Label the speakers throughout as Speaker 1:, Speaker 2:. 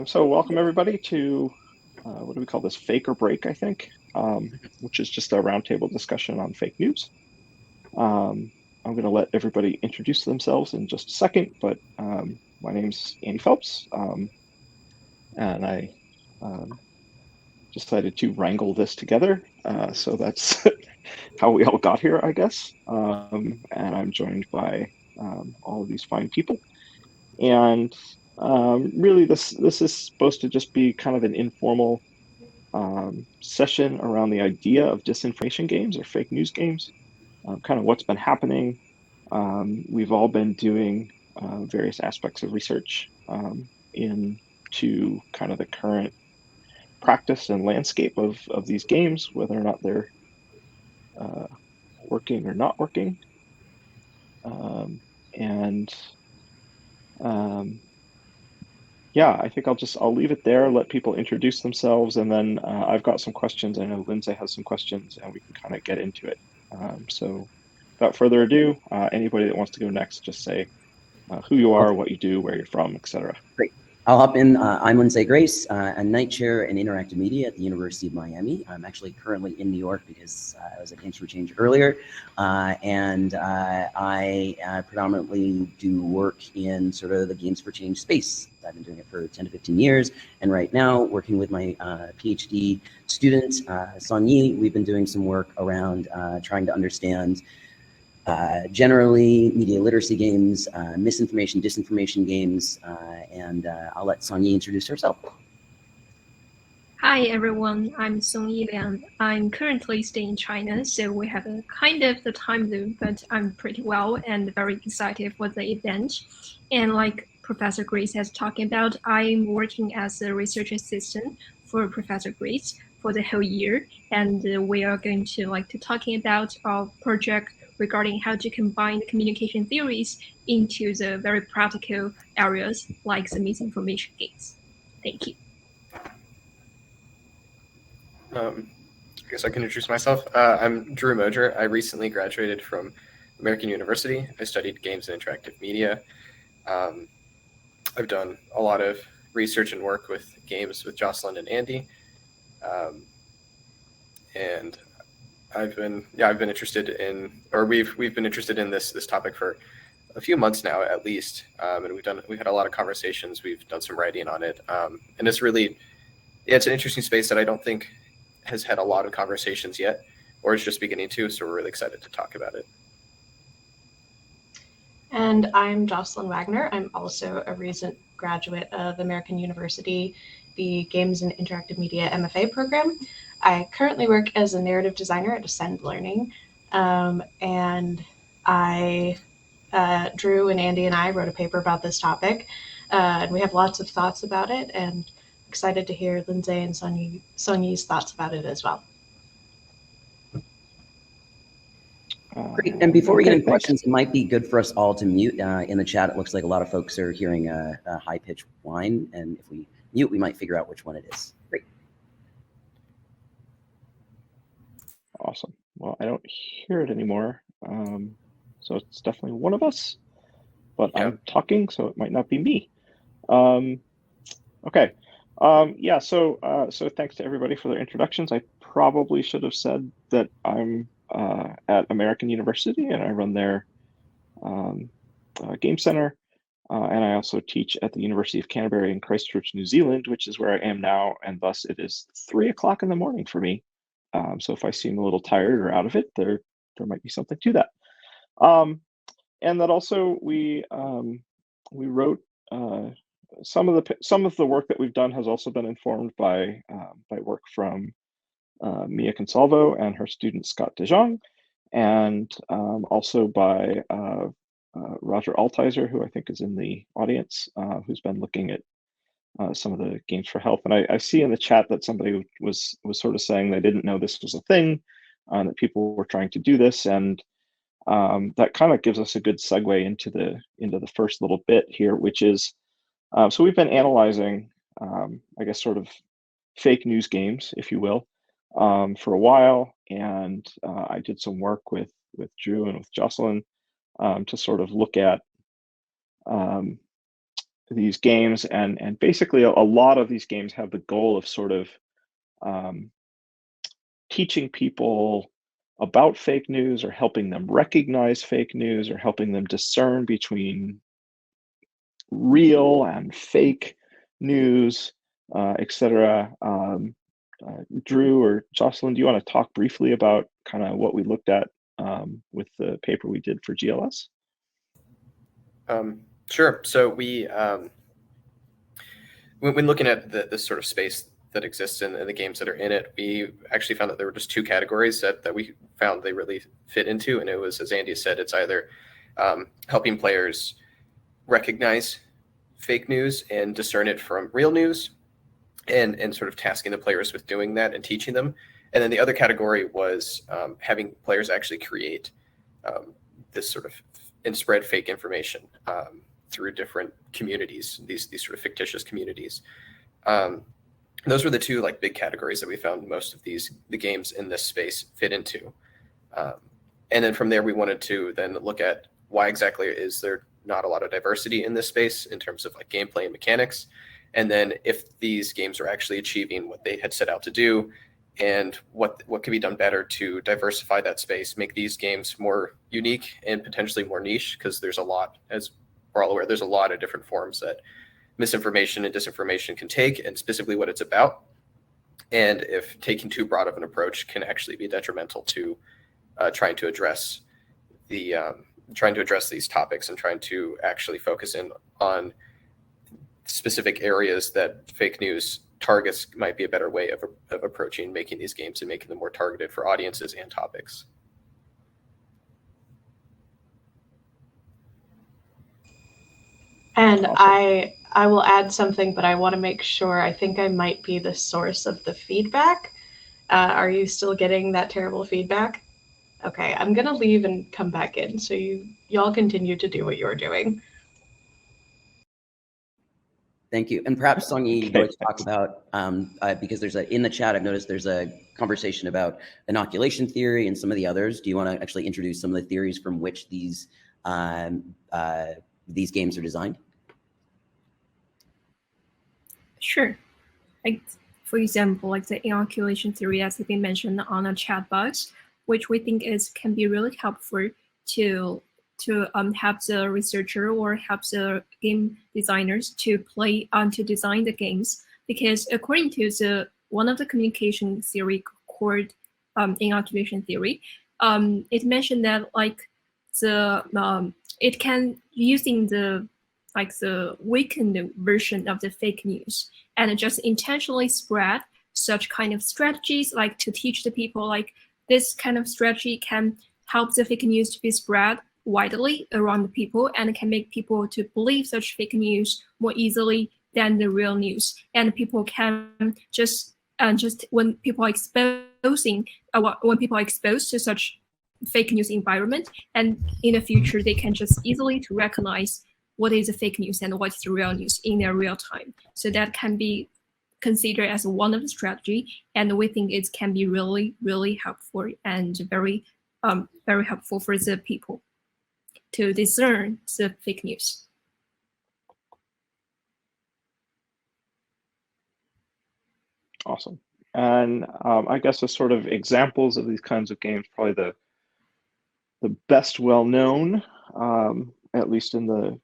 Speaker 1: So welcome everybody to, what do we call this, Fake or Break, I think, which is just a roundtable discussion on fake news. I'm going to let everybody introduce themselves in just a second, but my name's Andy Phelps, and I decided to wrangle this together. So that's how we all got here, I guess. And I'm joined by all of these fine people. And really, this is supposed to just be kind of an informal session around the idea of disinformation games or fake news games, kind of what's been happening. We've all been doing various aspects of research into kind of the current practice and landscape of these games, whether or not they're working or not working. And yeah, I think I'll leave it there, let people introduce themselves, and then I've got some questions. I know Lindsay has some questions, and we can kind of get into it. So without further ado, anybody that wants to go next, just say who you are, what you do, where you're from, etc.
Speaker 2: Great. I'll hop in. I'm Lindsay Grace, a night chair in interactive media at the University of Miami. I'm actually currently in New York because I was at Games for Change earlier. And I predominantly do work in sort of the Games for Change space. I've been doing it for 10 to 15 years. And right now, working with my PhD student, Songyi, we've been doing some work around trying to understand generally media literacy games, misinformation, disinformation games, and I'll let Songyi introduce herself.
Speaker 3: Hi everyone, I'm Songyi Liang. I'm currently staying in China, so we have a kind of the time zone, but I'm pretty well and very excited for the event. And like Professor Grace has talking about, I'm working as a research assistant for Professor Grace for the whole year, and we are going to talking about our project regarding how to combine communication theories into the very practical areas like the misinformation games. Thank you.
Speaker 4: I guess I can introduce myself. I'm Drew Moger. I recently graduated from American University. I studied games and interactive media. I've done a lot of research and work with games with Jocelyn and Andy. And I've been interested in, or we've been interested in this topic for a few months now at least, and we've had a lot of conversations. We've done some writing on it, and it's really, it's an interesting space that I don't think has had a lot of conversations yet, or is just beginning to. So we're really excited to talk about it.
Speaker 5: And I'm Jocelyn Wagner. I'm also a recent graduate of American University, the Games and Interactive Media MFA program. I currently work as a narrative designer at Ascend Learning, and Drew and Andy and I wrote a paper about this topic, and we have lots of thoughts about it, and excited to hear Lindsay and Songyi's thoughts about it as well.
Speaker 2: Great. And before we get into questions, it might be good for us all to mute. In the chat, it looks like a lot of folks are hearing a high-pitched whine, and if we mute, we might figure out which one it is. Great.
Speaker 1: Awesome. Well, I don't hear it anymore, so it's definitely one of us, but yeah. I'm talking, so it might not be me. Okay. Yeah, so thanks to everybody for their introductions. I probably should have said that I'm at American University, and I run their game center, and I also teach at the University of Canterbury in Christchurch, New Zealand, which is where I am now, and thus it is 3 o'clock in the morning for me. So if I seem a little tired or out of it, there might be something to that. And that also we wrote some of the work that we've done has also been informed by work from Mia Consalvo and her student Scott De Jong, and also by Roger Altizer, who I think is in the audience, who's been looking at some of the games for health. And I see in the chat that somebody was sort of saying they didn't know this was a thing, that people were trying to do this, and that kind of gives us a good segue into the first little bit here, which is so we've been analyzing, I guess, sort of fake news games, if you will, for a while, and I did some work with Drew and with Jocelyn to sort of look at these games, and basically a lot of these games have the goal of sort of teaching people about fake news, or helping them recognize fake news, or helping them discern between real and fake news, etc. Drew or Jocelyn, do you want to talk briefly about kind of what we looked at with the paper we did for GLS?
Speaker 4: Sure. So we, when looking at this sort of space that exists in the games that are in it, we actually found that there were just two categories that we found they really fit into. And it was, as Andy said, it's either helping players recognize fake news and discern it from real news, and sort of tasking the players with doing that and teaching them. And then the other category was having players actually create this sort of and spread fake information through different communities, these sort of fictitious communities. Those were the two like big categories that we found most of the games in this space fit into. And then from there, we wanted to then look at why exactly is there not a lot of diversity in this space in terms of like gameplay and mechanics. And then if these games are actually achieving what they had set out to do, and what can be done better to diversify that space, make these games more unique and potentially more niche, because there's a lot, as we're all aware, there's a lot of different forms that misinformation and disinformation can take, and specifically what it's about. And if taking too broad of an approach can actually be detrimental to trying to address these topics, and trying to actually focus in on specific areas that fake news targets might be a better way of approaching making these games and making them more targeted for audiences and topics.
Speaker 5: And
Speaker 1: Awesome.
Speaker 5: I will add something, but I want to make sure. I think I might be the source of the feedback. Are you still getting that terrible feedback? Okay, I'm gonna leave and come back in, so y'all continue to do what you're doing.
Speaker 2: Thank you. And perhaps Songyi, you'd
Speaker 1: Okay,
Speaker 2: like to talk about, because in the chat, I've noticed there's a conversation about inoculation theory and some of the others. Do you want to actually introduce some of the theories from which these games are designed?
Speaker 3: Sure. Like, for example, like the inoculation theory as has been mentioned on a chat box, which we think can be really helpful to help the researcher or help the game designers to design the games. Because according to one of the communication theory called inoculation theory, it mentioned that like it can using the weakened version of the fake news and just intentionally spread such kind of strategies, like to teach the people like this kind of strategy can help the fake news to be spread widely around the people, and can make people to believe such fake news more easily than the real news. And people can just when people are exposed to such fake news environment, and in the future they can just easily to recognize what is a fake news and what is the real news in their real time. So that can be considered as one of the strategy, and we think it can be really, really helpful and very helpful for the people to discern the fake news.
Speaker 1: awesome. And I guess as sort of examples of these kinds of games, probably the best well known, at least in the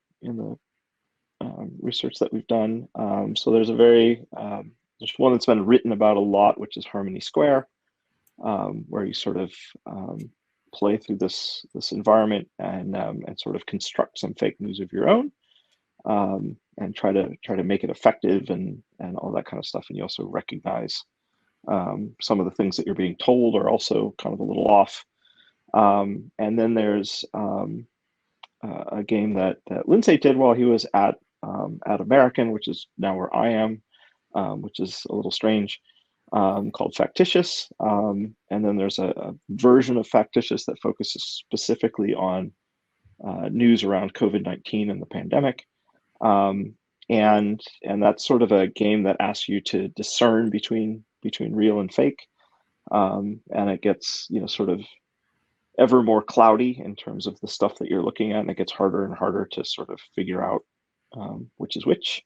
Speaker 1: research that we've done. So there's there's one that's been written about a lot, which is Harmony Square, where you sort of play through this environment and sort of construct some fake news of your own, and try to make it effective and all that kind of stuff. And you also recognize some of the things that you're being told are also kind of a little off. And then there's a game that Lindsay did while he was at American, which is now where I am, which is a little strange, called Factitious. And then there's a version of Factitious that focuses specifically on news around COVID-19 and the pandemic. And that's sort of a game that asks you to discern between real and fake. And it gets, sort of ever more cloudy in terms of the stuff that you're looking at, and it gets harder and harder to sort of figure out which is which.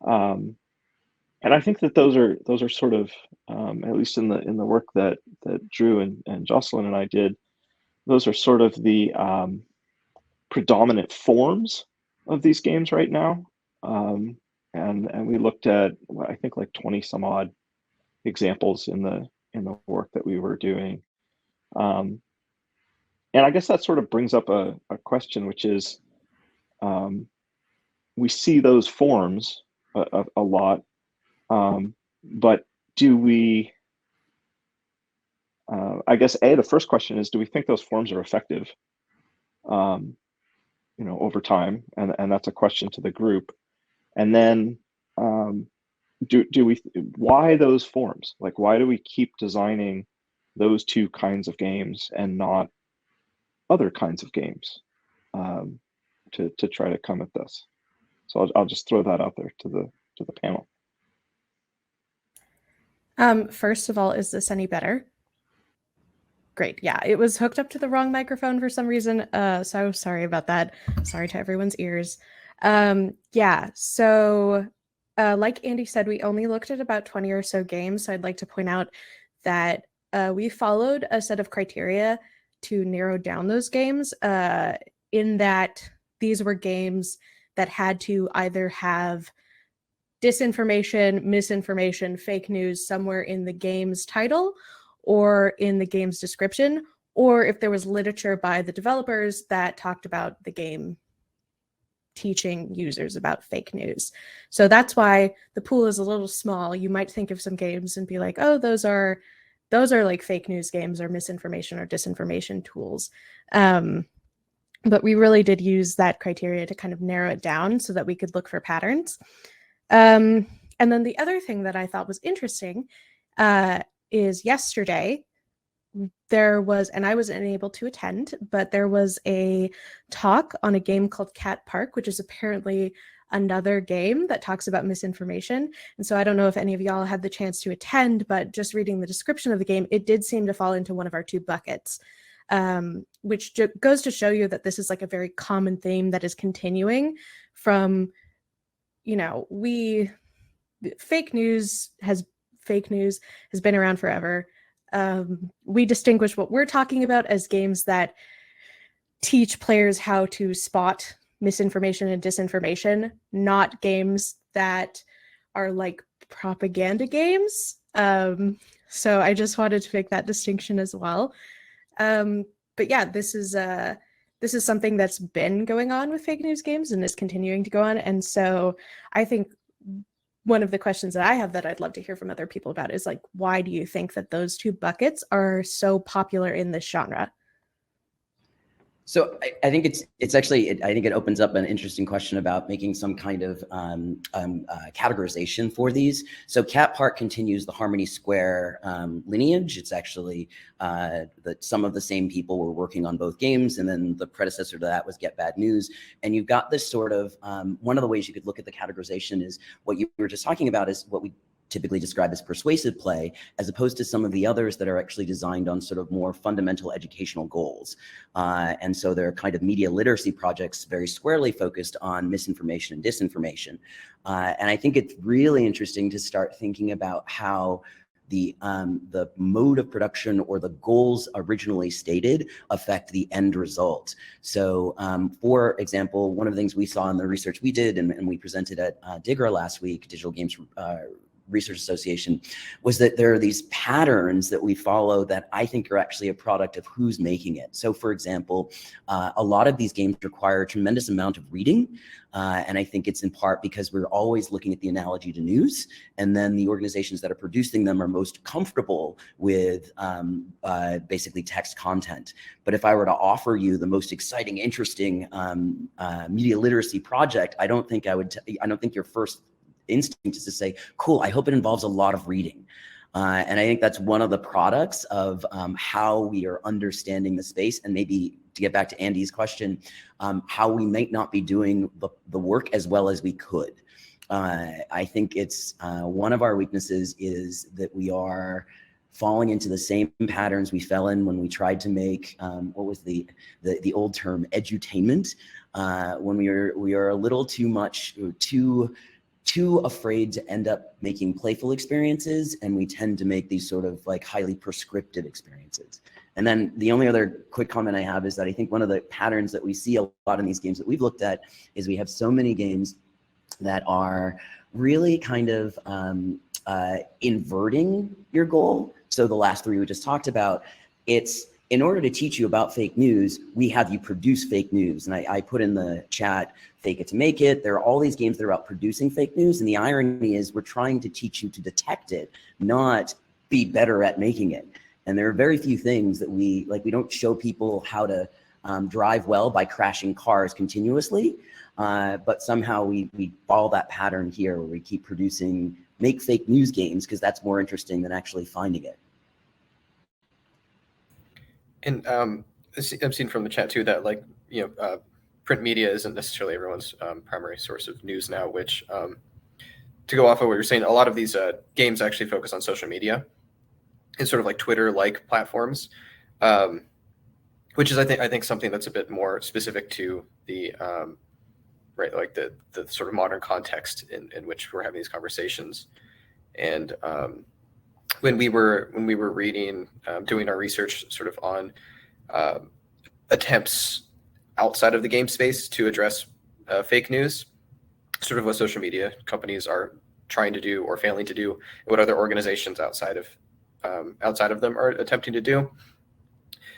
Speaker 1: And I think that those are sort of, at least in the work that Drew and Jocelyn and I did, those are sort of the predominant forms of these games right now. And we looked at, I think, like 20 some odd examples in the work that we were doing. And I guess that sort of brings up a question, which is, we see those forms a lot, but do we, I guess, the first question is, do we think those forms are effective, over time? And that's a question to the group. And then, why those forms? Like, why do we keep designing those two kinds of games and not other kinds of games, to try to come at this? So I'll just throw that out there to the panel.
Speaker 6: First of all, is this any better? Great. Yeah, it was hooked up to the wrong microphone for some reason. So sorry about that. Sorry to everyone's ears. Yeah, so like Andy said, we only looked at about 20 or so games. So I'd like to point out that we followed a set of criteria to narrow down those games, in that these were games that had to either have disinformation, misinformation, fake news somewhere in the game's title or in the game's description, or if there was literature by the developers that talked about the game teaching users about fake news. So that's why the pool is a little small. You might think of some games and be like, oh, those are like fake news games or misinformation or disinformation tools. But we really did use that criteria to kind of narrow it down so that we could look for patterns. And then the other thing that I thought was interesting is yesterday there was, and I wasn't able to attend, but there was a talk on a game called Cat Park, which is apparently another game that talks about misinformation. And so I don't know if any of y'all had the chance to attend, but just reading the description of the game, it did seem to fall into one of our two buckets, which goes to show you that this is like a very common theme that is continuing from, fake news has been around forever. We distinguish what we're talking about as games that teach players how to spot misinformation and disinformation, not games that are like propaganda games. So I just wanted to make that distinction as well. But yeah, this is something that's been going on with fake news games and is continuing to go on. And so I think one of the questions that I have that I'd love to hear from other people about is like, why do you think that those two buckets are so popular in this genre?
Speaker 2: So I think it's actually, I think it opens up an interesting question about making some kind of categorization for these. So Cat Park continues the Harmony Square lineage. It's actually that some of the same people were working on both games, and then the predecessor to that was Get Bad News. And you've got this sort of, one of the ways you could look at the categorization is what you were just talking about is what we typically describe as persuasive play, as opposed to some of the others that are actually designed on sort of more fundamental educational goals. And so they're kind of media literacy projects very squarely focused on misinformation and disinformation. And I think it's really interesting to start thinking about how the mode of production or the goals originally stated affect the end result. So for example, one of the things we saw in the research we did and we presented at DIGRA last week, Digital Games Research Association, was that there are these patterns that we follow that I think are actually a product of who's making it. So for example, a lot of these games require a tremendous amount of reading. And I think it's in part because we're always looking at the analogy to news. And then the organizations that are producing them are most comfortable with basically text content. But if I were to offer you the most exciting, interesting media literacy project, I don't think your first instinct is to say, cool, I hope it involves a lot of reading. And I think that's one of the products of how we are understanding the space, and maybe to get back to Andy's question, how we might not be doing the work as well as we could. I think it's one of our weaknesses is that we are falling into the same patterns we fell in when we tried to make what was the old term edutainment, when we are a little too afraid to end up making playful experiences, and we tend to make these sort of like highly prescriptive experiences. And then the only other quick comment I have is that I think one of the patterns that we see a lot in these games that we've looked at is we have so many games that are really kind of inverting your goal. So the last three we just talked about, it's in order to teach you about fake news, we have you produce fake news. And I put in the chat, fake it to make it. There are all these games that are about producing fake news. And the irony is we're trying to teach you to detect it, not be better at making it. And there are very few things that we don't show people how to drive well by crashing cars continuously. But somehow we follow that pattern here where we keep producing, make fake news games because that's more interesting than actually finding it. And
Speaker 4: I've seen from the chat too that print media isn't necessarily everyone's primary source of news now, which to go off of what you're saying, a lot of these games actually focus on social media and sort of like Twitter-like platforms, which is I think something that's a bit more specific to the the sort of modern context in which we're having these conversations. And when we were reading, doing our research sort of on attempts outside of the game space to address fake news, sort of what social media companies are trying to do or failing to do, and what other organizations outside of them are attempting to do.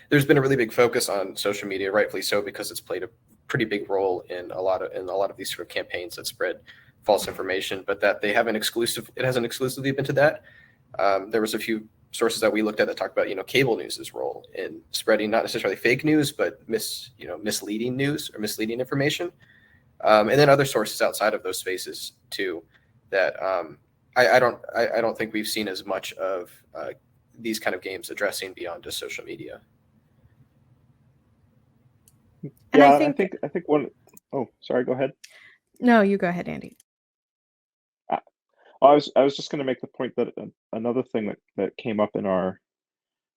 Speaker 4: There's been a really big focus on social media, rightfully so, because it's played a pretty big role in a lot of these sort of campaigns that spread false information, but that it hasn't exclusively been to that. There was a few sources that we looked at that talked about, cable news's role in spreading not necessarily fake news, but misleading news or misleading information. And then other sources outside of those spaces too, that I don't think we've seen as much of these kind of games addressing beyond just social media.
Speaker 6: And
Speaker 1: yeah,
Speaker 6: I think
Speaker 1: one. Oh, sorry. Go ahead.
Speaker 6: No, you go ahead, Andy.
Speaker 1: I was just going to make the point that another thing that came up in our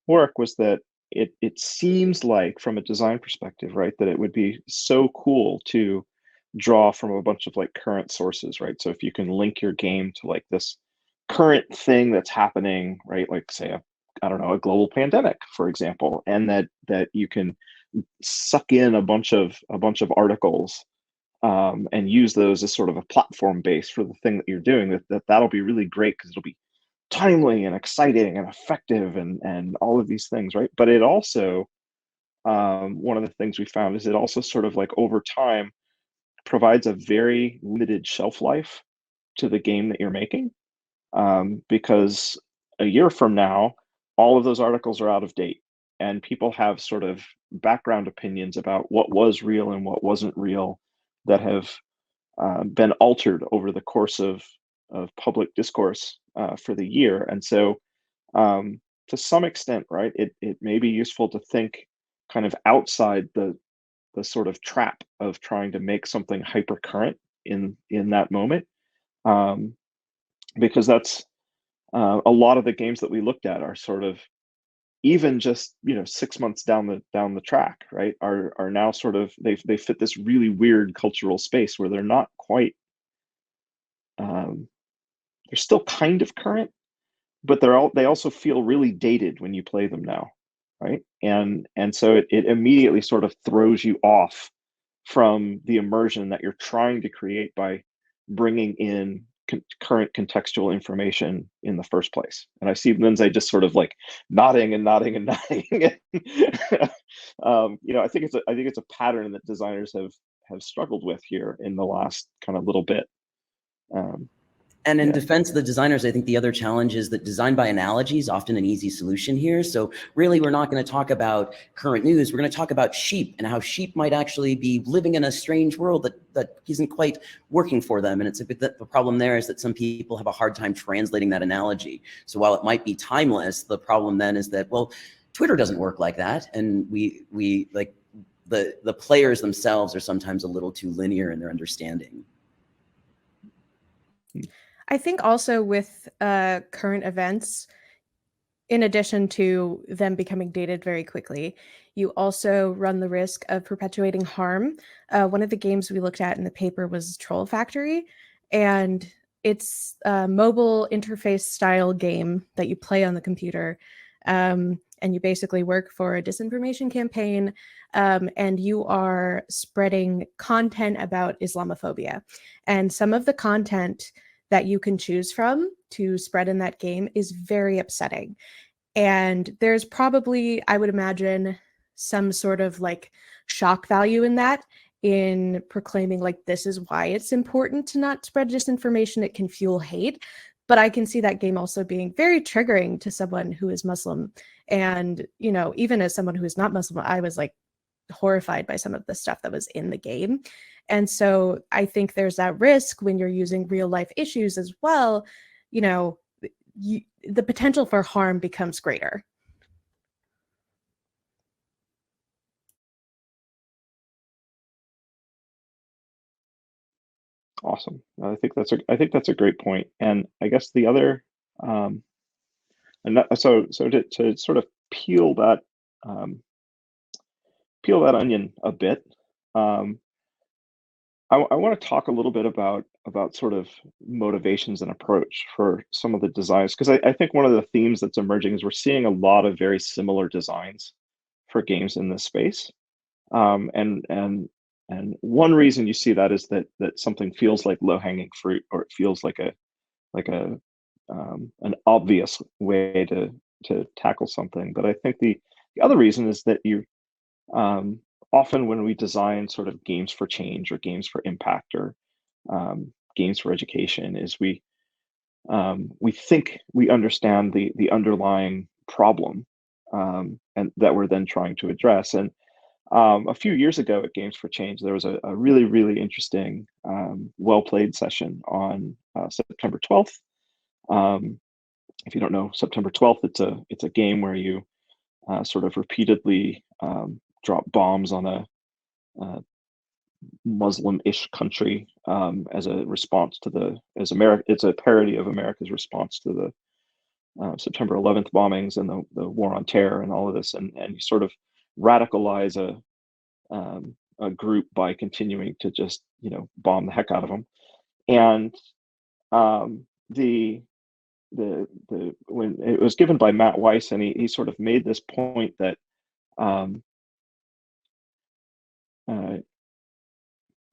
Speaker 1: work was that it seems like, from a design perspective, right, that it would be so cool to draw from a bunch of like current sources, right? So if you can link your game to like this current thing that's happening, right, like say a global pandemic, for example, and that you can suck in a bunch of articles and use those as sort of a platform base for the thing that you're doing, that'll be really great because it'll be timely and exciting and effective and all of these things, right? But it also, one of the things we found is it also sort of like over time provides a very limited shelf life to the game that you're making, because a year from now, all of those articles are out of date and people have sort of background opinions about what was real and what wasn't real that have been altered over the course of public discourse for the year. And so to some extent, right, it may be useful to think kind of outside the sort of trap of trying to make something hyper current in that moment, because that's a lot of the games that we looked at are sort of even just 6 months down the track, right, are now sort of they fit this really weird cultural space where they're not quite they're still kind of current, but they also feel really dated when you play them now, right? And so it immediately sort of throws you off from the immersion that you're trying to create by bringing in current contextual information in the first place. And I see Lindsay just sort of like nodding and nodding and nodding. I think it's a pattern that designers have struggled with here in the last kind of little bit.
Speaker 2: And in defense of the designers, I think the other challenge is that design by analogy is often an easy solution here. So really, we're not going to talk about current news. We're going to talk about sheep and how sheep might actually be living in a strange world that isn't quite working for them. And it's a bit that the problem there is that some people have a hard time translating that analogy. So while it might be timeless, the problem then is that, well, Twitter doesn't work like that. And we like the players themselves are sometimes a little too linear in their understanding.
Speaker 6: I think also with current events, in addition to them becoming dated very quickly, you also run the risk of perpetuating harm. One of the games we looked at in the paper was Troll Factory, and it's a mobile interface style game that you play on the computer. And you basically work for a disinformation campaign, and you are spreading content about Islamophobia. And some of the content that you can choose from to spread in that game is very upsetting. And there's probably, I would imagine, some sort of like shock value in that, in proclaiming like this is why it's important to not spread disinformation. It can fuel hate. But I can see that game also being very triggering to someone who is Muslim. And, you know, even as someone who is not Muslim, I was like horrified by some of the stuff that was in the game. And so I think there's that risk when you're using real life issues as well. You know, the potential for harm becomes greater.
Speaker 1: Awesome. I think that's a great point. And I guess the other, and so to sort of peel that onion a bit, I want to talk a little bit about sort of motivations and approach for some of the designs, because I think one of the themes that's emerging is we're seeing a lot of very similar designs for games in this space. And one reason you see that is that something feels like low-hanging fruit, or it feels like a an obvious way to tackle something. But I think the other reason is that you often when we design sort of games for change or games for impact or games for education, is we think we understand the underlying problem, and that we're then trying to address. And a few years ago at Games for Change, there was a really, really interesting, well-played session on September 12th. If you don't know, September 12th, it's a game where you sort of repeatedly drop bombs on a Muslim-ish country as a response to it's a parody of America's response to the September 11th bombings and the war on terror and all of this, and you sort of radicalize a group by continuing to just bomb the heck out of them. And the when it was given by Matt Weiss, and he sort of made this point that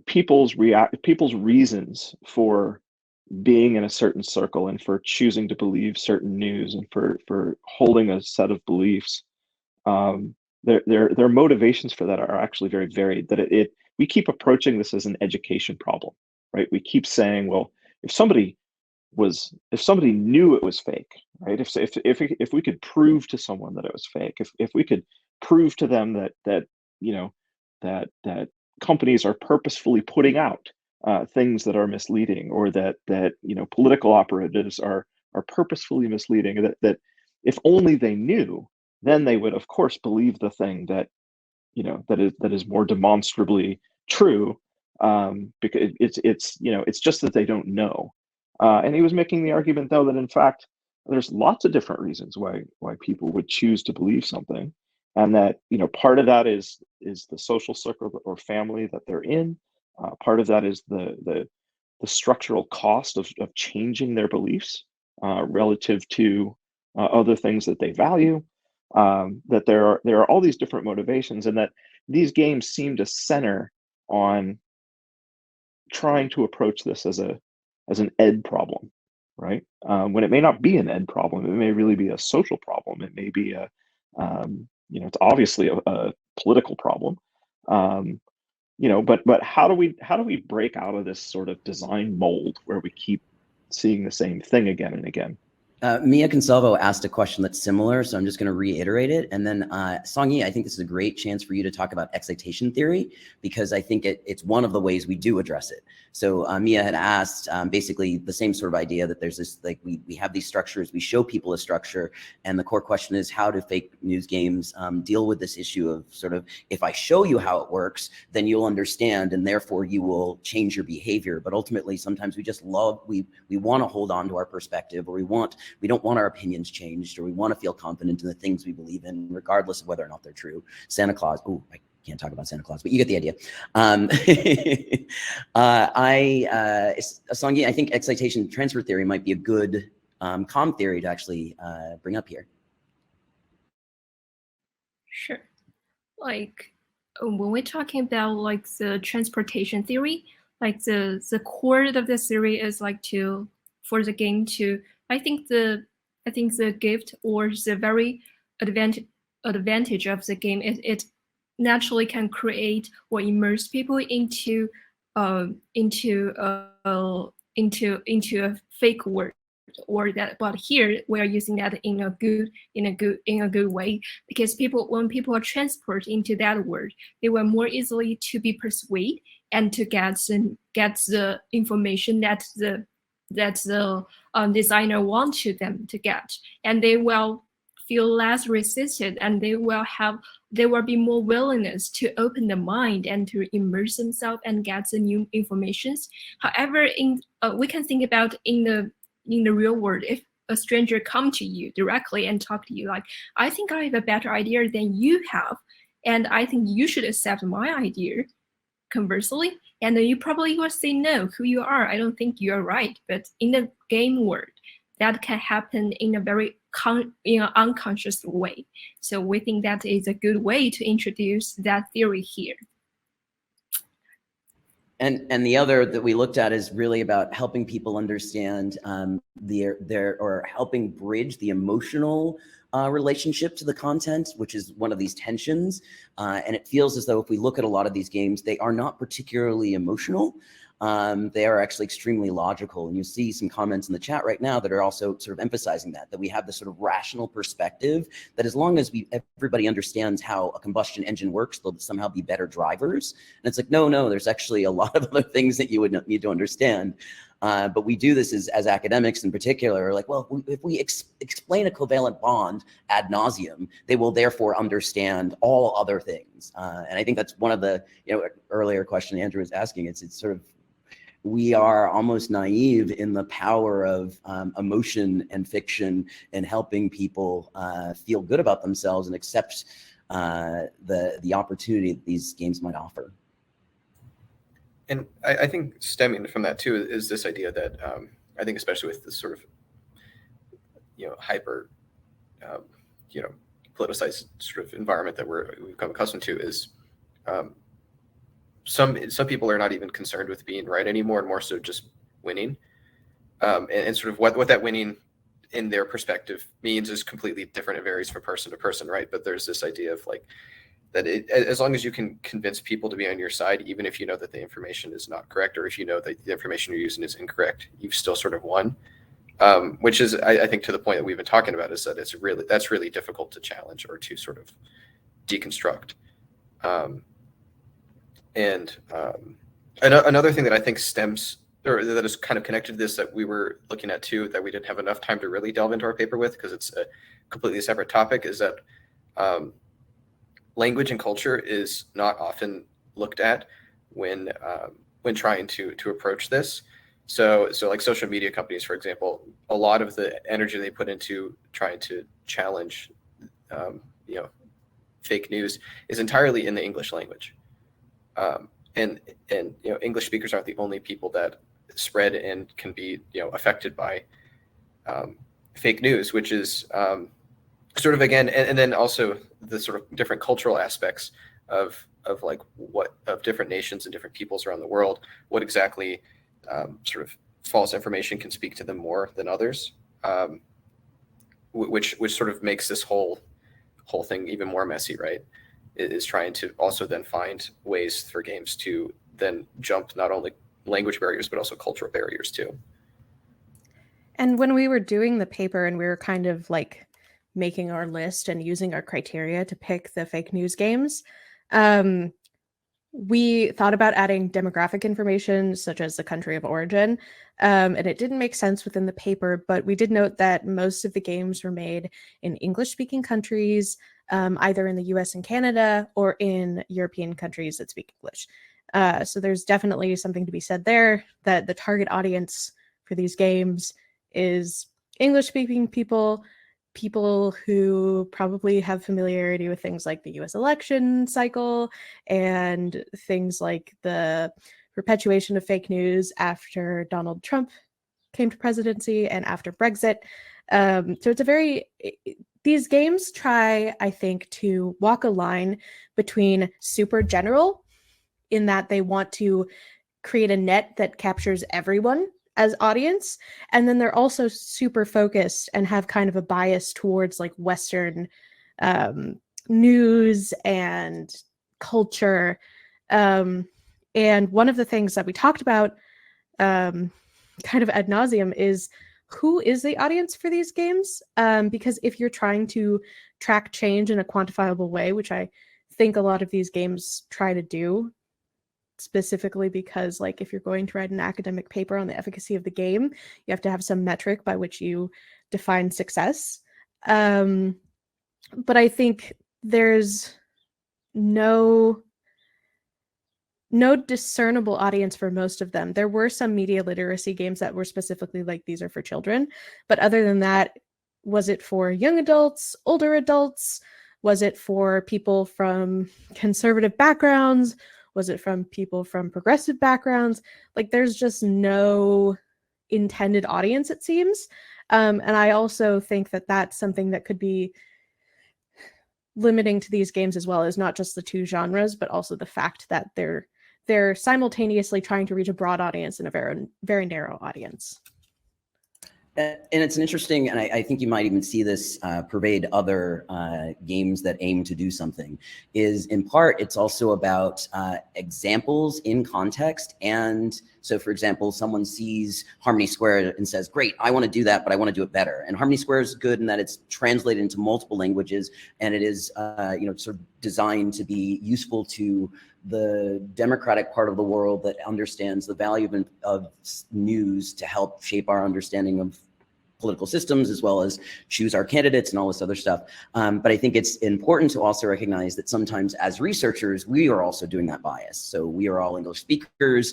Speaker 1: people's reasons for being in a certain circle and for choosing to believe certain news and for holding a set of beliefs, their motivations for that are actually very varied. That we keep approaching this as an education problem, right? We keep saying, well, if somebody knew it was fake, right? If we could prove to someone that it was fake, if we could prove to them that companies are purposefully putting out things that are misleading, or that political operatives are purposefully misleading, that if only they knew, then they would of course believe the thing that that is more demonstrably true, because it's just that they don't know. And he was making the argument, though, that in fact there's lots of different reasons why people would choose to believe something, and that part of that is the social circle or family that they're in. Part of that is the structural cost of changing their beliefs relative to other things that they value. That there are all these different motivations, and that these games seem to center on trying to approach this as an ed problem, right? When it may not be an ed problem, it may really be a social problem. It may be it's obviously a political problem. But how do we break out of this sort of design mold where we keep seeing the same thing again and again?
Speaker 2: Mia Consalvo asked a question that's similar, so I'm just going to reiterate it. And then Songyi, I think this is a great chance for you to talk about excitation theory, because I think it's one of the ways we do address it. So Mia had asked basically the same sort of idea, that there's this, like, we have these structures, we show people a structure, and the core question is, how do fake news games deal with this issue of sort of, if I show you how it works, then you'll understand, and therefore you will change your behavior. But ultimately, sometimes we just we want to hold on to our perspective, or we want we don't want our opinions changed, or we want to feel confident in the things we believe in, regardless of whether or not they're true. Santa Claus, oh, I can't talk about Santa Claus, but you get the idea. Songyi, I think excitation transfer theory might be a good comm theory to actually bring up here.
Speaker 3: Sure. Like when we're talking about like the transportation theory, like the core of the theory is like for the game to, I think the gift or the very advantage of the game is it naturally can create or immerse people into a fake world, or that, but here we are using that in a good way, because when people are transported into that world, they were more easily to be persuaded and to get the information that the designer wanted them to get, and they will feel less resistant, and they will be more willingness to open the mind and to immerse themselves and get the new informations. However, we can think about in the real world, if a stranger come to you directly and talk to you like, I think I have a better idea than you have, and I think you should accept my idea, conversely, and then you probably will say, no, who you are, I don't think you're right. But in the game world, that can happen in a very unconscious way. So we think that is a good way to introduce that theory here.
Speaker 2: And the other that we looked at is really about helping people understand or helping bridge the emotional relationship to the content, which is one of these tensions. And it feels as though if we look at a lot of these games, they are not particularly emotional. They are actually extremely logical. And you see some comments in the chat right now that are also sort of emphasizing that we have this sort of rational perspective that as long as everybody understands how a combustion engine works, they'll somehow be better drivers. And it's like, no, there's actually a lot of other things that you would need to understand. But we do this as academics in particular, like, well, if we explain a covalent bond ad nauseum, they will therefore understand all other things. And I think that's one of the earlier question Andrew was asking. It's sort of, we are almost naive in the power of emotion and fiction and helping people feel good about themselves and accept the opportunity that these games might offer.
Speaker 4: And I think stemming from that too is this idea that I think especially with this sort of hyper politicized sort of environment that we've become accustomed to is some people are not even concerned with being right anymore, and more so just winning. And sort of what that winning in their perspective means is completely different. It varies from person to person, right? But there's this idea of like that as long as you can convince people to be on your side, even if you know that the information is not correct, or if you know that the information you're using is incorrect, you've still sort of won. Which is, I think, to the point that we've been talking about, is that that's really difficult to challenge or to sort of deconstruct. And another thing that I think stems, or that is kind of connected to this, that we were looking at too, that we didn't have enough time to really delve into our paper with, because it's a completely separate topic, is that language and culture is not often looked at when trying to approach this. So like social media companies, for example, a lot of the energy they put into trying to challenge, fake news is entirely in the English language. And English speakers aren't the only people that spread and can be affected by fake news, which is sort of, again, and then also the sort of different cultural aspects of like what of different nations and different peoples around the world, what exactly sort of false information can speak to them more than others, which sort of makes this whole thing even more messy, right? Is trying to also then find ways for games to then jump not only language barriers, but also cultural barriers too.
Speaker 6: And when we were doing the paper and we were kind of like making our list and using our criteria to pick the fake news games, we thought about adding demographic information such as the country of origin, and it didn't make sense within the paper, but we did note that most of the games were made in English-speaking countries, either in the US and Canada or in European countries that speak English. So there's definitely something to be said there, that the target audience for these games is English speaking people, people who probably have familiarity with things like the US election cycle and things like the perpetuation of fake news after Donald Trump came to presidency and after Brexit. So it's a very, these games try, I think, to walk a line between super general, in that they want to create a net that captures everyone as audience, and then they're also super focused and have kind of a bias towards like Western news and culture. And one of the things that we talked about kind of ad nauseum is who is the audience for these games? Because if you're trying to track change in a quantifiable way, which I think a lot of these games try to do, specifically because like if you're going to write an academic paper on the efficacy of the game, you have to have some metric by which you define success. But I think there's no discernible audience for most of them. There were some media literacy games that were specifically like, these are for children. But other than that, was it for young adults, older adults? Was it for people from conservative backgrounds? Was it from people from progressive backgrounds? Like, there's just no intended audience, it seems. And I also think that that's something that could be limiting to these games as well, is not just the two genres, but also the fact that they're simultaneously trying to reach a broad audience and a very, very narrow audience.
Speaker 2: And it's an interesting, and I think you might even see this pervade other games that aim to do something, is in part, it's also about examples in context. And so, for example, someone sees Harmony Square and says, great, I want to do that, but I want to do it better. And Harmony Square is good in that it's translated into multiple languages, and it is sort of designed to be useful to the democratic part of the world that understands the value of news to help shape our understanding of political systems, as well as choose our candidates and all this other stuff. But I think it's important to also recognize that sometimes as researchers, we are also doing that bias. So we are all English speakers.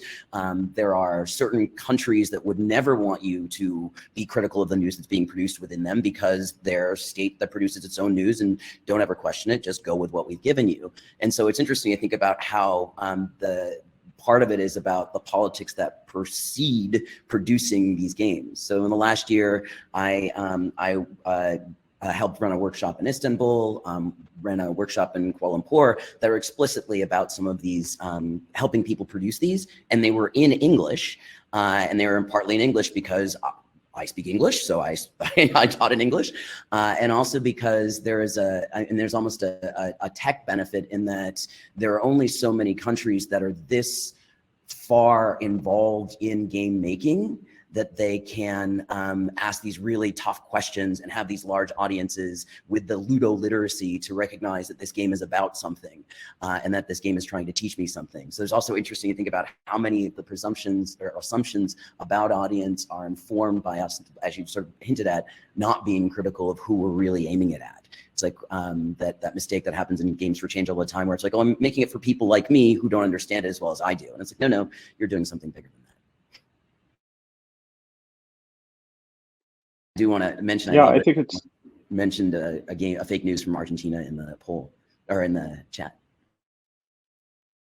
Speaker 2: There are certain countries that would never want you to be critical of the news that's being produced within them, because they're a state that produces its own news, and don't ever question it, just go with what we've given you. And so it's interesting to think about how the part of it is about the politics that precede producing these games. So in the last year, I helped run a workshop in Istanbul, ran a workshop in Kuala Lumpur that are explicitly about some of these, helping people produce these, and they were in English, and they were partly in English because I speak English, so I taught in English, and also because there's almost a tech benefit in that there are only so many countries that are this far involved in game making that they can ask these really tough questions and have these large audiences with the ludo literacy to recognize that this game is about something, and that this game is trying to teach me something. So there's also interesting to think about how many of the presumptions or assumptions about audience are informed by us, as you sort of hinted at, not being critical of who we're really aiming it at. It's like that mistake that happens in Games for Change all the time, where it's like, oh, I'm making it for people like me who don't understand it as well as I do. And it's like, no, you're doing something bigger than that. I do want to mention,
Speaker 1: I think it's
Speaker 2: mentioned a fake news from Argentina in the poll, or in the chat.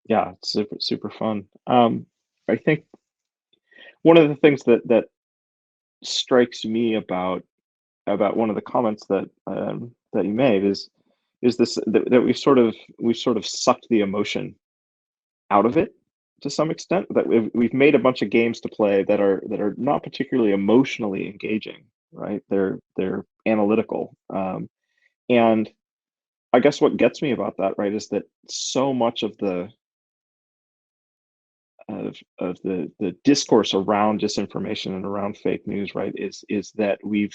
Speaker 1: Yeah, it's super fun. I think one of the things that strikes me about one of the comments that you made is this, that we've sort of sucked the emotion out of it to some extent, that we've made a bunch of games to play that are not particularly emotionally engaging, right? They're analytical, and I guess what gets me about that, right, is that so much of the discourse around disinformation and around fake news, right, is that we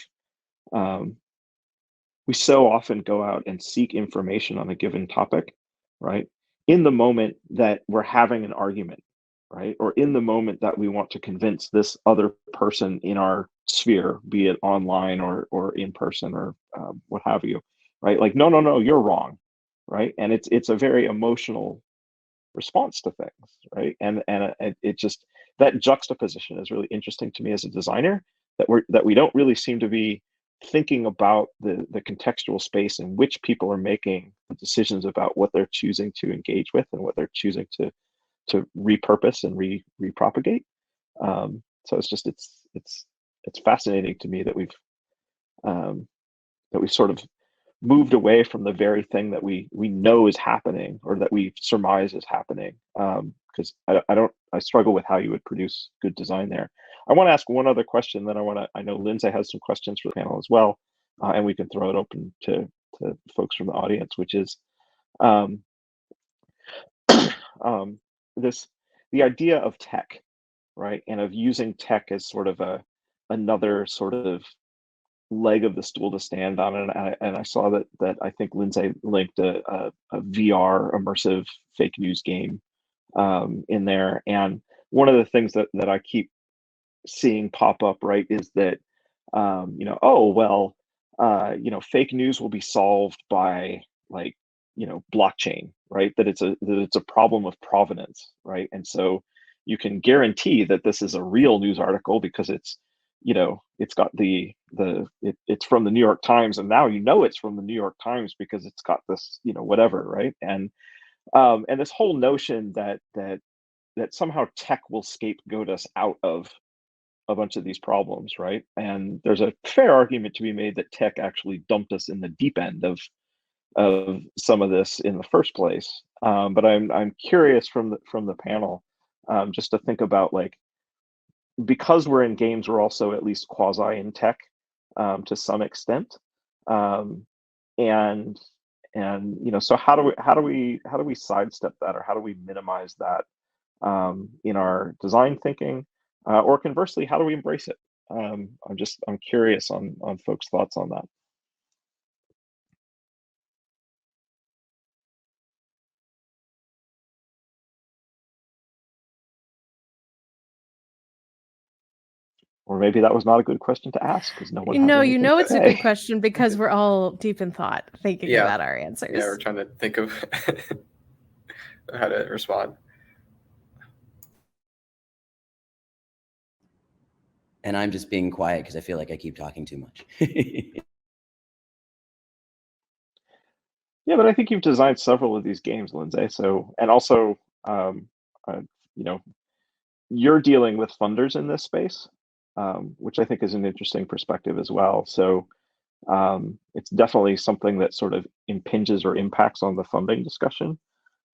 Speaker 1: so often go out and seek information on a given topic, right, in the moment that we're having an argument, right, or in the moment that we want to convince this other person in our sphere, be it online or in person or what have you, right? Like, no, you're wrong, right? And it's a very emotional response to things, right? And it just, that juxtaposition is really interesting to me as a designer, that we don't really seem to be thinking about the contextual space in which people are making decisions about what they're choosing to engage with and what they're choosing to repurpose and repropagate. So it's fascinating to me that we've sort of moved away from the very thing that we know is happening, or that we surmise is happening. Because I struggle with how you would produce good design there. I want to ask one other question. Then I know Lindsay has some questions for the panel as well, and we can throw it open to folks from the audience, which is um, the idea of tech, right, and of using tech as sort of another sort of leg of the stool to stand on. And I saw that I think Lindsay linked a VR immersive fake news game in there. And one of the things that I keep seeing pop up, right, is that oh well, fake news will be solved by, like, blockchain, right? That it's a problem of provenance, right? And so you can guarantee that this is a real news article because it's got it's from the New York Times, and now it's from the New York Times because it's got this whatever, right? And this whole notion that somehow tech will scapegoat us out of a bunch of these problems, right? And there's a fair argument to be made that tech actually dumped us in the deep end of some of this in the first place. But I'm curious from the panel, just to think about, like, because we're in games, we're also at least quasi in tech to some extent, and so how do we sidestep that, or how do we minimize that in our design thinking, or conversely, how do we embrace it? I'm curious on folks' thoughts on that. Or maybe that was not a good question to ask because no one.
Speaker 6: It's a good question because we're all deep in thought, thinking about our answers.
Speaker 4: Yeah, we're trying to think of how to respond.
Speaker 2: And I'm just being quiet because I feel like I keep talking too much.
Speaker 1: Yeah, but I think you've designed several of these games, Lindsay. So, and also, you're dealing with funders in this space, which I think is an interesting perspective as well. So, it's definitely something that sort of impinges or impacts on the funding discussion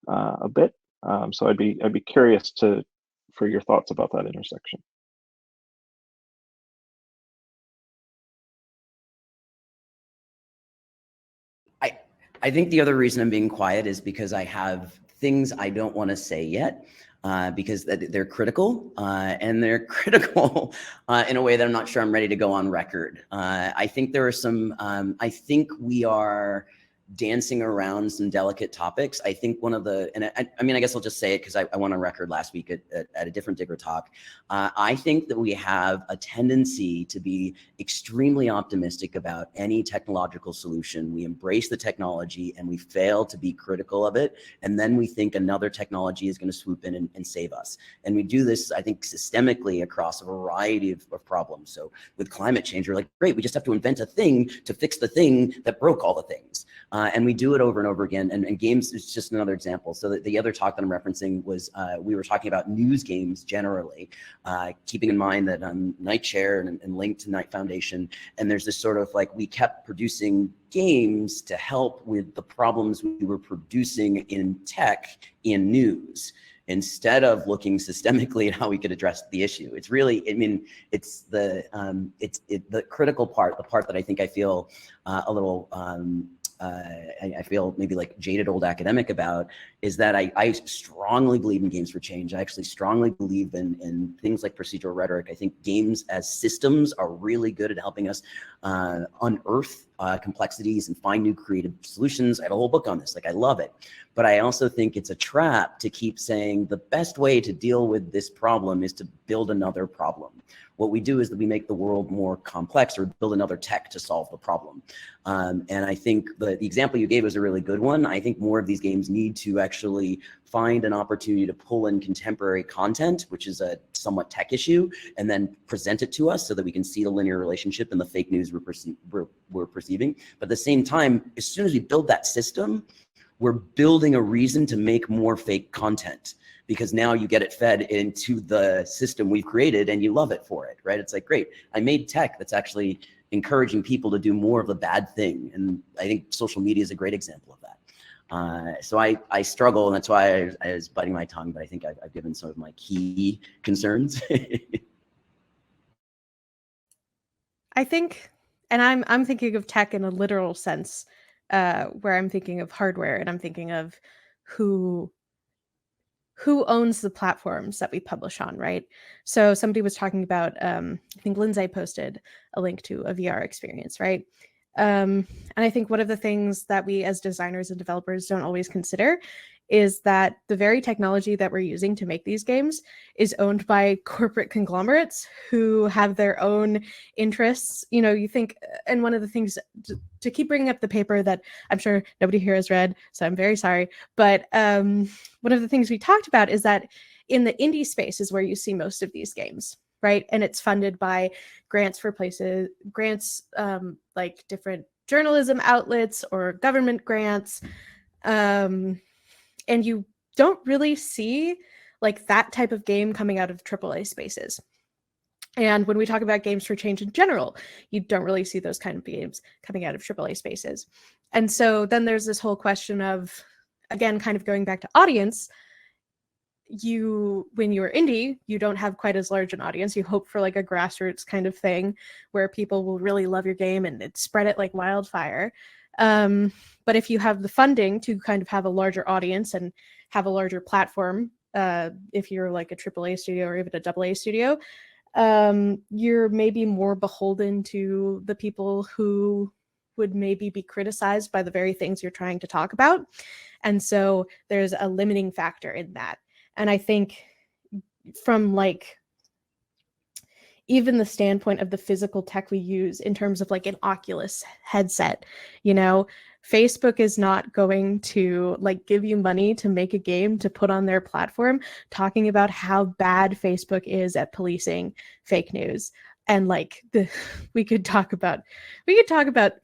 Speaker 1: a bit. So, I'd be curious for your thoughts about that intersection.
Speaker 2: I think the other reason I'm being quiet is because I have things I don't want to say yet, because they're critical, and they're critical in a way that I'm not sure I'm ready to go on record. I think there are some, I think we are dancing around some delicate topics. I think one of the, and I mean, I guess I'll just say it because I went on record last week at a different Digger talk. I think that we have a tendency to be extremely optimistic about any technological solution. We embrace the technology and we fail to be critical of it. And then we think another technology is going to swoop in and save us. And we do this, I think, systemically across a variety of problems. So with climate change, we're like, great, we just have to invent a thing to fix the thing that broke all the things. And we do it over and over again. And games is just another example. So the other talk that I'm referencing was, we were talking about news games generally, keeping in mind that I'm Night Chair and linked to Night Foundation. And there's this sort of like, we kept producing games to help with the problems we were producing in tech in news, instead of looking systemically at how we could address the issue. It's really, I mean, it's the critical part, the part that I think I feel a little, I feel maybe like jaded old academic about, is that I strongly believe in games for change. I actually strongly believe in things like procedural rhetoric. I think games as systems are really good at helping us unearth complexities and find new creative solutions. I have a whole book on this. Like, I love it. But I also think it's a trap to keep saying the best way to deal with this problem is to build another problem. What we do is that we make the world more complex or build another tech to solve the problem. And I think the example you gave was a really good one. I think more of these games need to actually find an opportunity to pull in contemporary content, which is a somewhat tech issue, and then present it to us so that we can see the linear relationship and the fake news we're perceiving. But at the same time, as soon as we build that system, we're building a reason to make more fake content, because now you get it fed into the system we've created and you love it for it, right? It's like, great, I made tech that's actually encouraging people to do more of the bad thing. And I think social media is a great example of that. So I struggle, and that's why I was biting my tongue, but I think I've given some of my key concerns.
Speaker 6: I think, and I'm thinking of tech in a literal sense, where I'm thinking of hardware, and I'm thinking of who owns the platforms that we publish on, right? So somebody was talking about, I think Lindsay posted a link to a VR experience, right? And I think one of the things that we as designers and developers don't always consider is that the very technology that we're using to make these games is owned by corporate conglomerates who have their own interests. You know, you think, and one of the things to keep bringing up the paper that I'm sure nobody here has read, so I'm very sorry, but one of the things we talked about is that in the indie space is where you see most of these games, right? And it's funded by grants for places, grants like different journalism outlets or government grants. And you don't really see like that type of game coming out of AAA spaces. And when we talk about games for change in general, you don't really see those kind of games coming out of AAA spaces. And so then there's this whole question of, again, kind of going back to audience, when you're indie, you don't have quite as large an audience. You hope for like a grassroots kind of thing where people will really love your game and spread it like wildfire. But if you have the funding to kind of have a larger audience and have a larger platform, if you're like a AAA studio or even a AA studio, you're maybe more beholden to the people who would maybe be criticized by the very things you're trying to talk about. And so there's a limiting factor in that. And I think from like even the standpoint of the physical tech we use in terms of like an Oculus headset, you know, Facebook is not going to like give you money to make a game to put on their platform talking about how bad Facebook is at policing fake news. And like we could talk about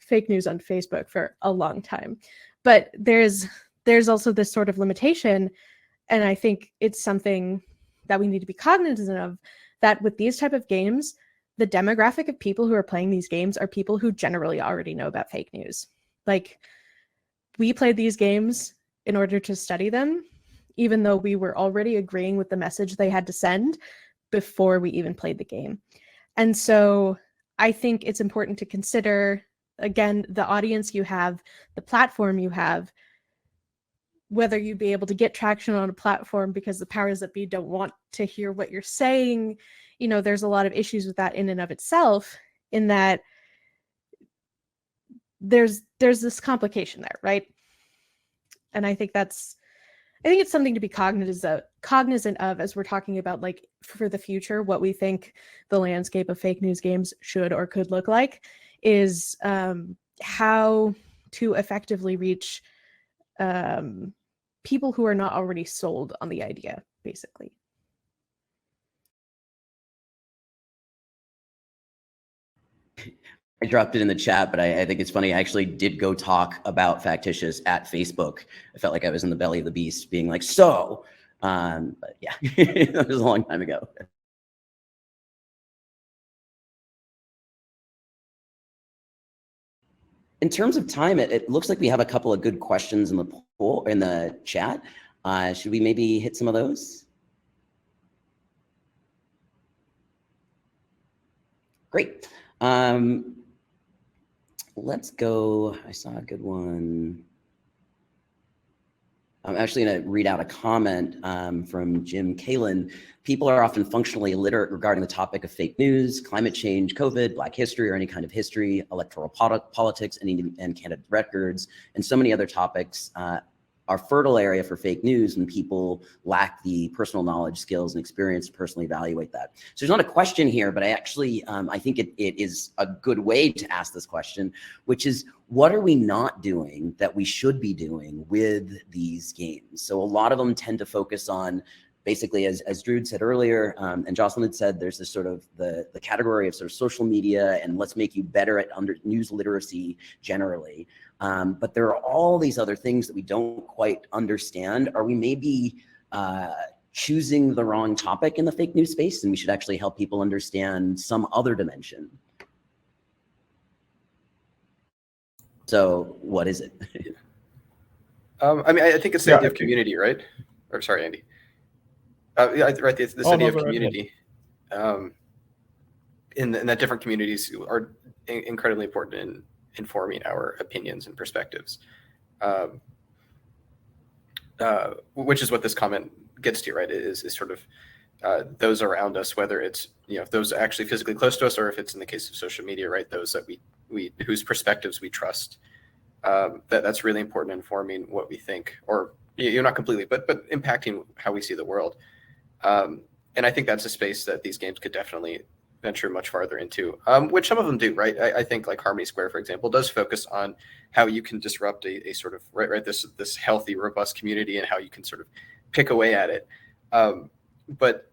Speaker 6: fake news on Facebook for a long time. But there's also this sort of limitation, and I think it's something that we need to be cognizant of, that with these type of games, the demographic of people who are playing these games are people who generally already know about fake news. Like, we played these games in order to study them, even though we were already agreeing with the message they had to send before we even played the game. And so I think it's important to consider, again, the audience you have, the platform you have, whether you'd be able to get traction on a platform because the powers that be don't want to hear what you're saying. You know, there's a lot of issues with that in and of itself, in that there's this complication there, right? And I think it's something to be cognizant of as we're talking about, like, for the future, what we think the landscape of fake news games should or could look like is how to effectively reach people who are not already sold on the idea, basically.
Speaker 2: I dropped it in the chat, but I think it's funny. I actually did go talk about Factitious at Facebook. I felt like I was in the belly of the beast being like, but yeah, that was a long time ago. In terms of time, it looks like we have a couple of good questions in the poll, in the chat. Should we maybe hit some of those? Great. Let's go. I saw a good one. I'm actually going to read out a comment from Jim Kalin. People are often functionally illiterate regarding the topic of fake news, climate change, COVID, Black history, or any kind of history, electoral politics, and candidate records, and so many other topics are fertile area for fake news, and people lack the personal knowledge, skills, and experience to personally evaluate that. So there's not a question here, but I actually, I think it is a good way to ask this question, which is, what are we not doing that we should be doing with these games? So a lot of them tend to focus on, basically, as Drude said earlier, and Jocelyn had said, there's this sort of the category of sort of social media and let's make you better at news literacy generally. But there are all these other things that we don't quite understand. Are we maybe choosing the wrong topic in the fake news space, and we should actually help people understand some other dimension? So what is it?
Speaker 4: I mean, I think it's the idea of community, right? Or sorry, Andy. Yeah, right. This idea of community, in that different communities are incredibly important in informing our opinions and perspectives, which is what this comment gets to, right? Is sort of those around us, whether it's if those actually physically close to us, or if it's in the case of social media, right? Those that we whose perspectives we trust. That's really important in informing what we think, or not completely, but impacting how we see the world. And I think that's a space that these games could definitely venture much farther into, which some of them do, right? I think like Harmony Square, for example, does focus on how you can disrupt a sort of this healthy, robust community and how you can sort of pick away at it. But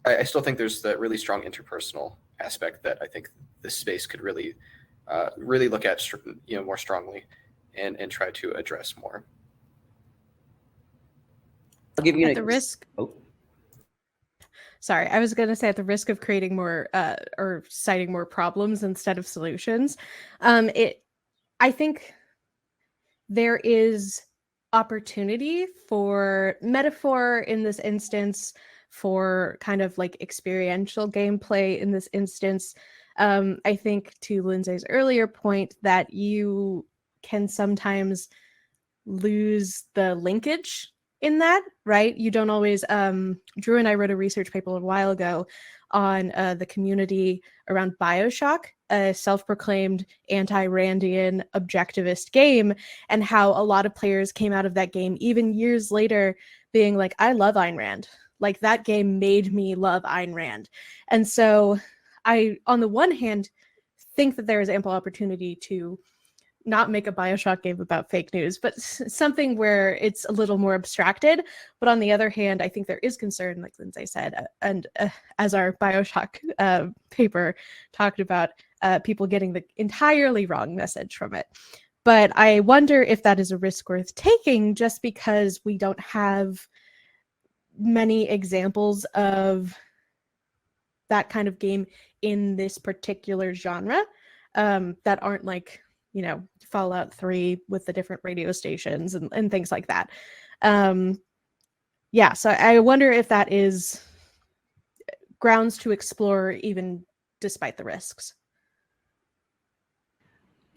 Speaker 4: I still think there's that really strong interpersonal aspect that I think this space could really look at more strongly and try to address more.
Speaker 2: I'll give you
Speaker 6: at the risk.
Speaker 2: Oh.
Speaker 6: Sorry, I was going to say, at the risk of creating more or citing more problems instead of solutions, I think there is opportunity for metaphor in this instance, for kind of like experiential gameplay in this instance. I think to Lindsay's earlier point that you can sometimes lose the linkage in that, right? You don't always, Drew and I wrote a research paper a while ago on the community around BioShock, a self-proclaimed anti-Randian objectivist game, and how a lot of players came out of that game even years later being like, I love Ayn Rand. Like, that game made me love Ayn Rand. And so I, on the one hand, think that there is ample opportunity to not make a BioShock game about fake news, but something where it's a little more abstracted. But on the other hand, I think there is concern, like Lindsay said, and as our BioShock paper talked about, people getting the entirely wrong message from it. But I wonder if that is a risk worth taking, just because we don't have many examples of that kind of game in this particular genre that aren't like, Fallout 3 with the different radio stations and things like that. Yeah, so I wonder if that is grounds to explore even despite the risks.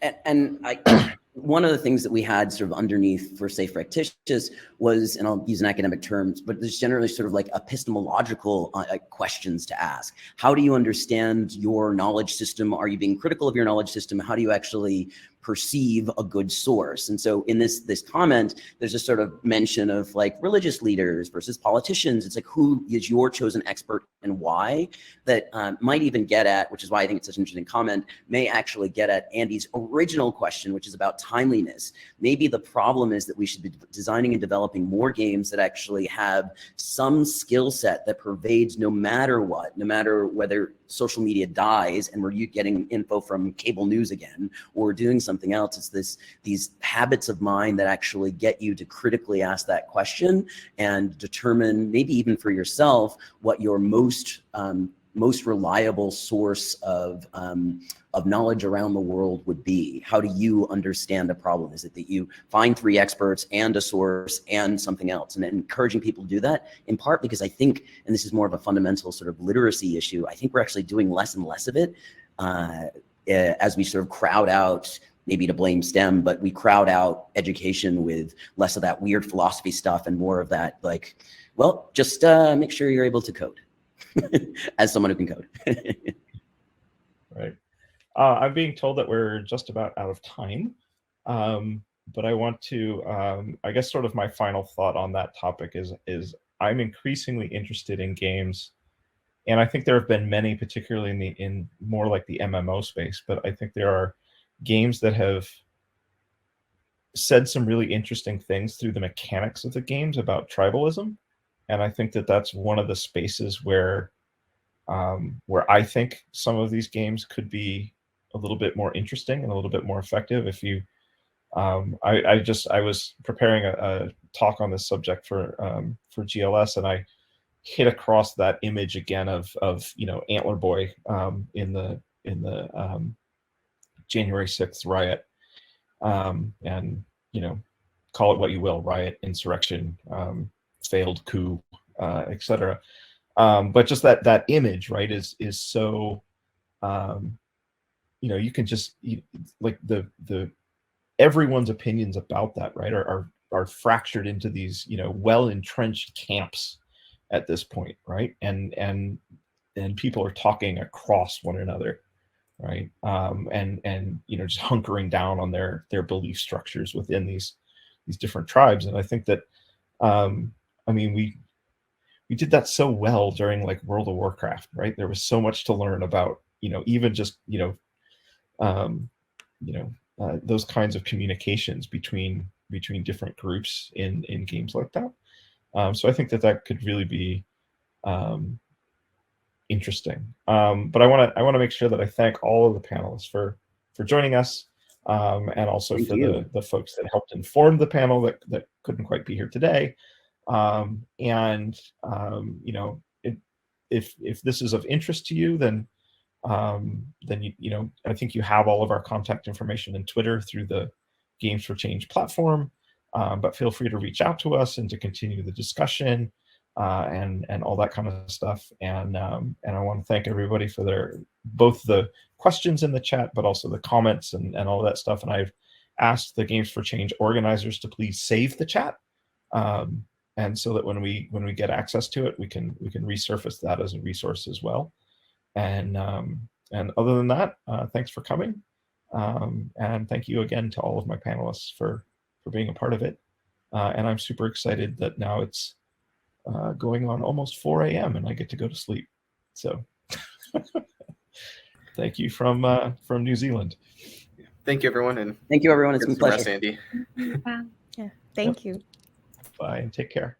Speaker 2: And I, one of the things that we had sort of underneath for Safe Practitioners was, and I'll use an academic terms, but there's generally sort of like epistemological questions to ask. How do you understand your knowledge system? Are you being critical of your knowledge system? How do you actually perceive a good source? And so in this comment, there's a sort of mention of like religious leaders versus politicians. It's like, who is your chosen expert and why? That might even get at, which is why I think it's such an interesting comment, may actually get at Andy's original question, which is about timeliness. Maybe the problem is that we should be designing and developing more games that actually have some skill set that pervades no matter what, no matter whether social media dies and we're getting info from cable news again, or we're doing something else. It's these habits of mind that actually get you to critically ask that question and determine, maybe even for yourself, what your most reliable source of knowledge around the world would be. How do you understand a problem? Is it that you find 3 experts and a source and something else? And encouraging people to do that, in part because I think, and this is more of a fundamental sort of literacy issue, I think we're actually doing less and less of it as we sort of crowd out maybe to blame STEM, but we crowd out education with less of that weird philosophy stuff and more of that, like, well, just make sure you're able to code as someone who can code.
Speaker 1: Right. I'm being told that we're just about out of time, but I want to, I guess sort of my final thought on that topic is I'm increasingly interested in games, and I think there have been many, particularly in more like the MMO space, but I think there are games that have said some really interesting things through the mechanics of the games about tribalism, and I think that that's one of the spaces where I think some of these games could be a little bit more interesting and a little bit more effective. If you, I was preparing a talk on this subject for GLS, and I hit across that image again of Antler Boy in the January 6th riot, and call it what you will, riot, insurrection, failed coup, etc. But just that image, right, is so, you can just like the everyone's opinions about that, right, are fractured into these well entrenched camps at this point, right, and people are talking across one another, right, and just hunkering down on their belief structures within these different tribes. And I think that we did that so well during like World of Warcraft, right? There was so much to learn about, even just, those kinds of communications between different groups in games like that. So I think that could really be interesting. But I want to make sure that I thank all of the panelists for joining us, and also
Speaker 2: Thank
Speaker 1: for
Speaker 2: you.
Speaker 1: the folks that helped inform the panel that couldn't quite be here today. If this is of interest to you, then I think you have all of our contact information in Twitter through the Games for Change platform. But feel free to reach out to us and to continue the discussion, and all that kind of stuff. And I want to thank everybody for both the questions in the chat, but also the comments and all that stuff. And I've asked the Games for Change organizers to please save the chat. And so that when we get access to it, we can resurface that as a resource as well. And other than that, thanks for coming, and thank you again to all of my panelists for being a part of it. And I'm super excited that now it's going on almost 4 a.m. and I get to go to sleep. So thank you from New Zealand.
Speaker 4: Thank you, everyone, and
Speaker 2: Thank you, everyone. It's been a
Speaker 4: get some rest,
Speaker 2: pleasure.
Speaker 4: Andy.
Speaker 6: Yeah, thank you.
Speaker 1: Bye and take care.